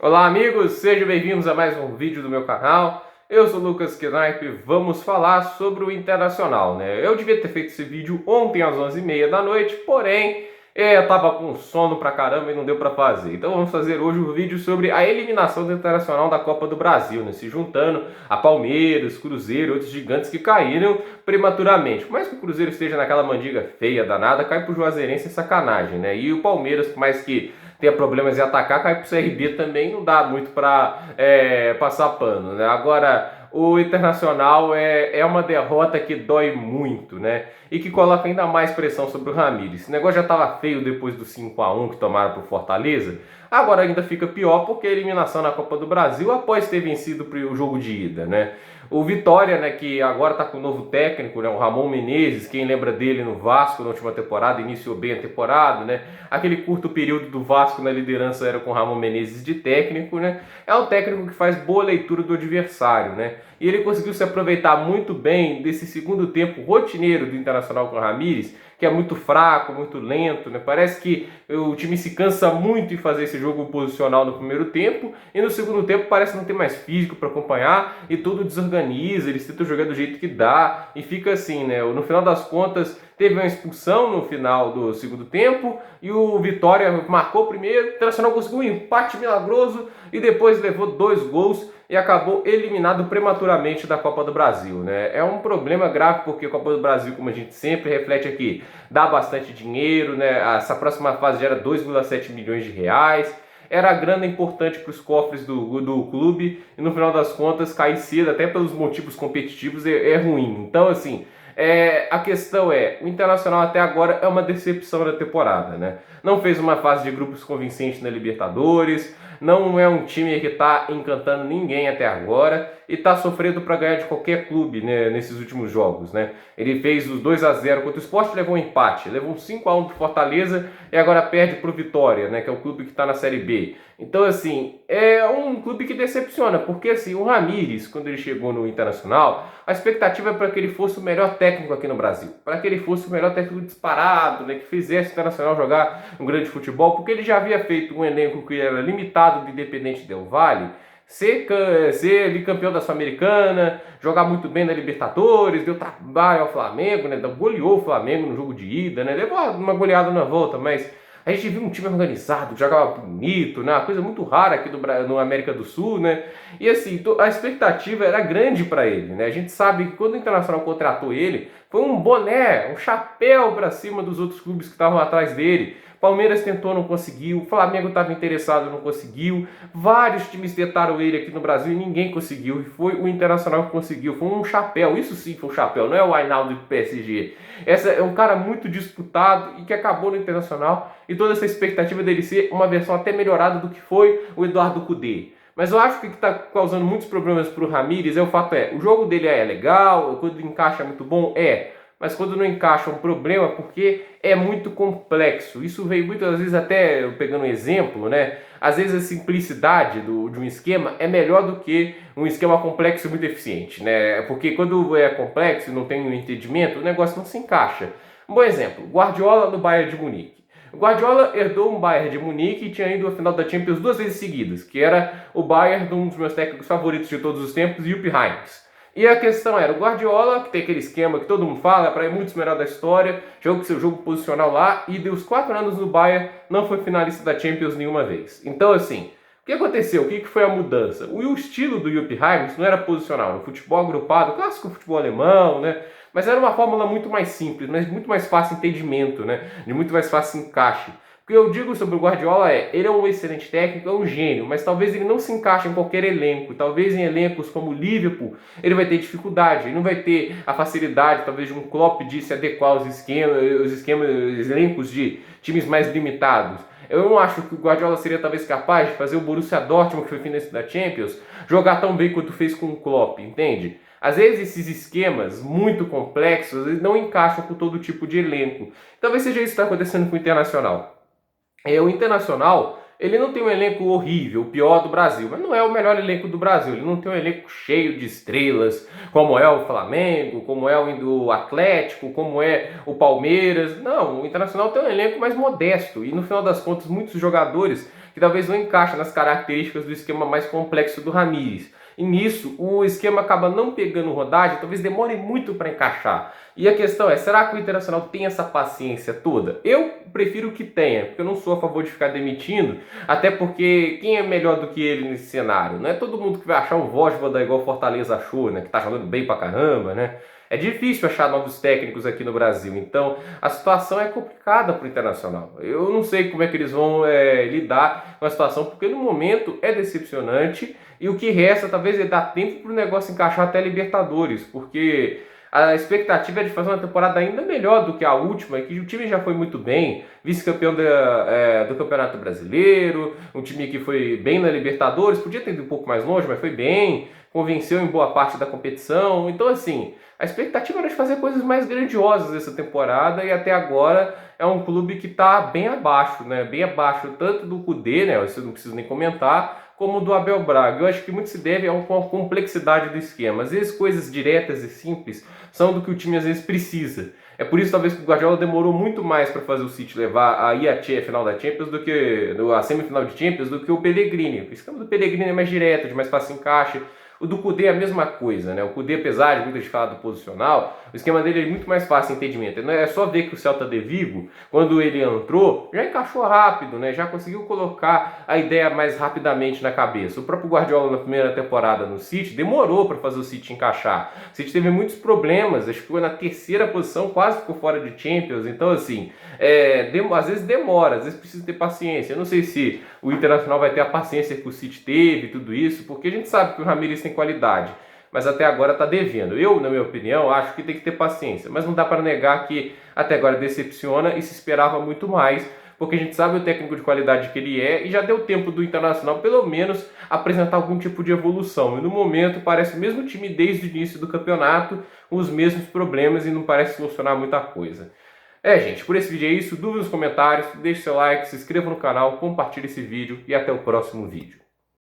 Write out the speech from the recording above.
Olá amigos, sejam bem-vindos a mais um vídeo do meu canal. Eu sou o Lucas Knaip e vamos falar sobre o Internacional, né? Eu devia ter feito esse vídeo ontem às 11h30 da noite, porém eu tava com sono pra caramba e não deu pra fazer. Então vamos fazer hoje um vídeo sobre a eliminação do Internacional da Copa do Brasil, né? Se juntando a Palmeiras, Cruzeiro e outros gigantes que caíram prematuramente. Por mais que o Cruzeiro esteja naquela mandiga feia danada, cai pro Juazeirense é sacanagem, né? E o Palmeiras, por mais que tenha problemas em atacar, cai pro CRB também, não dá muito para passar pano, né? Agora, o Internacional é uma derrota que dói muito, né? E que coloca ainda mais pressão sobre o Ramires. Esse negócio já estava feio depois do 5-1 que tomaram pro Fortaleza. Agora ainda fica pior porque a eliminação na Copa do Brasil após ter vencido o jogo de ida, né? O Vitória, né, que agora está com um novo técnico, né, o Ramon Menezes, quem lembra dele no Vasco na última temporada, iniciou bem a temporada, né? Aquele curto período do Vasco na liderança era com o Ramon Menezes de técnico, né? É um técnico que faz boa leitura do adversário, né? E ele conseguiu se aproveitar muito bem desse segundo tempo rotineiro do Internacional com o Ramires, que é muito fraco, muito lento, né? Parece que o time se cansa muito em fazer esse jogo posicional no primeiro tempo e no segundo tempo parece não ter mais físico para acompanhar e tudo desorganiza, eles tentam jogar do jeito que dá e fica assim, né? No final das contas, teve uma expulsão no final do segundo tempo e o Vitória marcou primeiro, o Internacional conseguiu um empate milagroso e depois levou 2 gols e acabou eliminado prematuramente da Copa do Brasil, né? É um problema grave porque a Copa do Brasil, como a gente sempre reflete aqui, dá bastante dinheiro, né? Essa próxima fase gera 2,7 milhões de reais. Era grana importante para os cofres do clube e no final das contas cair cedo, até pelos motivos competitivos, é ruim. Então, assim, a questão o Internacional até agora é uma decepção da temporada, né? Não fez uma fase de grupos convincente na Libertadores, não é um time que está encantando ninguém até agora e está sofrendo para ganhar de qualquer clube, né, nesses últimos jogos, né? Ele fez os 2-0 contra o Sport, levou um empate, levou um 5-1 para Fortaleza e agora perde para o Vitória, né, que é o clube que está na Série B. Então, assim, é um clube que decepciona, porque assim, o Ramires, quando ele chegou no Internacional, a expectativa é para que ele fosse o melhor técnico aqui no Brasil, para que ele fosse o melhor técnico disparado, né, que fizesse o Internacional jogar um grande futebol, porque ele já havia feito um elenco que era limitado do Independente Del Valle, ser campeão da Sul-Americana, jogar muito bem na Libertadores, deu trabalho ao Flamengo, né, goleou o Flamengo no jogo de ida, né, levou uma goleada na volta, mas a gente viu um time organizado, jogava bonito, né? Uma coisa muito rara aqui no América do Sul, né? E assim, a expectativa era grande para ele, né? A gente sabe que quando o Internacional contratou ele, foi um boné, um chapéu para cima dos outros clubes que estavam atrás dele. Palmeiras tentou, não conseguiu. O Flamengo estava interessado, não conseguiu. Vários times tentaram ele aqui no Brasil e ninguém conseguiu. E foi o Internacional que conseguiu. Foi um chapéu. Isso sim foi um chapéu. Não é o Ainaldo do PSG. Essa é um cara muito disputado e que acabou no Internacional. E toda essa expectativa dele ser uma versão até melhorada do que foi o Eduardo Cudê. Mas eu acho que o que está causando muitos problemas para o Ramires o fato o jogo dele é legal, quando ele encaixa é muito bom, mas quando não encaixa é um problema porque é muito complexo. Isso veio muitas vezes até, pegando um exemplo, né? Às vezes a simplicidade de um esquema é melhor do que um esquema complexo e muito eficiente, né? Porque quando é complexo e não tem um entendimento, o negócio não se encaixa. Um bom exemplo, Guardiola no Bayern de Munique. O Guardiola herdou um Bayern de Munique e tinha ido à final da Champions 2 vezes seguidas, que era o Bayern de um dos meus técnicos favoritos de todos os tempos, Jupp Heynckes. E a questão era, o Guardiola, que tem aquele esquema que todo mundo fala, para ir muitos melhor da história, jogou com seu jogo posicional lá e deu os 4 anos no Bayern, não foi finalista da Champions nenhuma vez. Então, assim, o que aconteceu? O que foi a mudança? O estilo do Jupp Heynckes não era posicional, no futebol agrupado, clássico futebol alemão, né? Mas era uma fórmula muito mais simples, mas muito mais fácil entendimento, né? De muito mais fácil encaixe. O que eu digo sobre o Guardiola ele é um excelente técnico, é um gênio, mas talvez ele não se encaixe em qualquer elenco. Talvez em elencos como o Liverpool, ele vai ter dificuldade, ele não vai ter a facilidade, talvez, de um Klopp de se adequar aos os elencos de times mais limitados. Eu não acho que o Guardiola seria talvez capaz de fazer o Borussia Dortmund, que foi finalista da Champions, jogar tão bem quanto fez com o Klopp, entende? Às vezes esses esquemas muito complexos não encaixam com todo tipo de elenco. Talvez seja isso que está acontecendo com o Internacional. O Internacional, ele não tem um elenco horrível, o pior do Brasil, mas não é o melhor elenco do Brasil. Ele não tem um elenco cheio de estrelas, como é o Flamengo, como é o Atlético, como é o Palmeiras. Não, o Internacional tem um elenco mais modesto e no final das contas muitos jogadores que talvez não encaixa nas características do esquema mais complexo do Ramires. E nisso, o esquema acaba não pegando rodagem, talvez demore muito para encaixar. E a questão é, será que o Internacional tem essa paciência toda? Eu prefiro que tenha, porque eu não sou a favor de ficar demitindo, até porque quem é melhor do que ele nesse cenário? Não é todo mundo que vai achar um Vojvoda igual Fortaleza achou, né? Que tá jogando bem pra caramba, né? É difícil achar novos técnicos aqui no Brasil, então a situação é complicada para o Internacional. Eu não sei como é que eles vão lidar com a situação, porque no momento é decepcionante e o que resta talvez é dar tempo para o negócio encaixar até Libertadores, porque a expectativa é de fazer uma temporada ainda melhor do que a última, que o time já foi muito bem, vice-campeão do Campeonato Brasileiro, um time que foi bem na Libertadores, podia ter ido um pouco mais longe, mas foi bem, convenceu em boa parte da competição. Então, assim, a expectativa era de fazer coisas mais grandiosas essa temporada e até agora é um clube que está bem abaixo, né? Bem abaixo tanto do Cudê, né? Isso eu não preciso nem comentar, como do Abel Braga. Eu acho que muito se deve a uma complexidade do esquema. Às vezes coisas diretas e simples são do que o time às vezes precisa. É por isso talvez que o Guardiola demorou muito mais para fazer o City levar a final da Champions do que a semifinal de Champions do que o Pellegrini. O esquema do Pellegrini é mais direto, de mais fácil encaixe. O do Cudê é a mesma coisa, né? O Cudê, apesar de muita gente falar do posicional, o esquema dele é muito mais fácil de entendimento. É só ver que o Celta de Vigo, quando ele entrou, já encaixou rápido, né? Já conseguiu colocar a ideia mais rapidamente na cabeça. O próprio Guardiola, na primeira temporada no City, demorou para fazer o City encaixar. O City teve muitos problemas, acho que ficou na terceira posição, quase ficou fora de Champions. Então, assim, às vezes demora, às vezes precisa ter paciência. Eu não sei se o Internacional vai ter a paciência que o City teve, tudo isso, porque a gente sabe que o Ramires tem qualidade, mas até agora está devendo. Eu, na minha opinião, acho que tem que ter paciência, mas não dá para negar que até agora decepciona e se esperava muito mais, porque a gente sabe o técnico de qualidade que ele é e já deu tempo do Internacional, pelo menos, apresentar algum tipo de evolução. E no momento parece o mesmo time desde o início do campeonato, com os mesmos problemas e não parece solucionar muita coisa. Gente, por esse vídeo é isso. Dúvidas nos comentários, deixe seu like, se inscreva no canal, compartilhe esse vídeo e até o próximo vídeo.